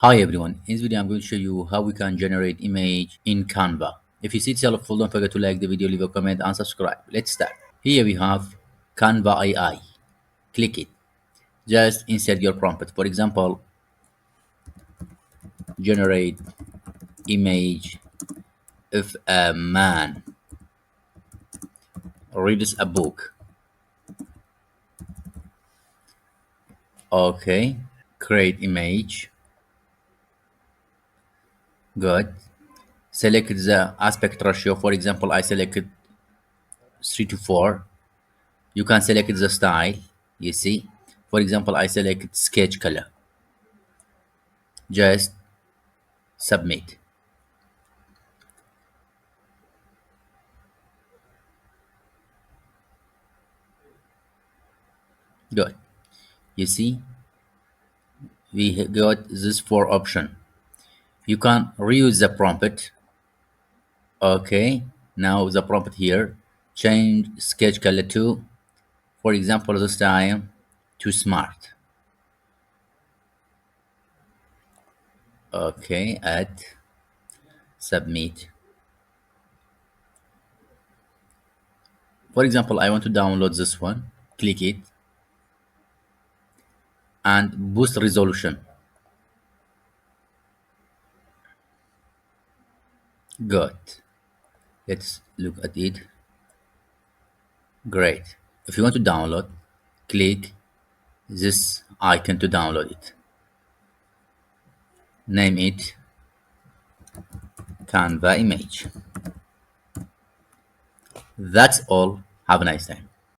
Hi everyone, in this video I'm going to show you how we can generate image in Canva. If you see itself full, don't forget to like the video, leave a comment and subscribe. Let's start. Here we have Canva AI. Click it. Just insert your prompt. For example, generate image of a man reads a book. Okay. Create image. Good. Select the aspect ratio. For example, I selected 3 to 4. You can select the style. You see, for example, I select sketch color. Just submit. Good. You see, we got this four option. You can reuse the prompt. Okay. Now the prompt here, change sketch color to, for example, this time to smart. Okay. Add, submit. For example, I want to download this one. Click it and boost resolution. Good. Let's look at it. Great. If you want to download, click this icon to download it. Name it Canva image. That's all. Have a nice time.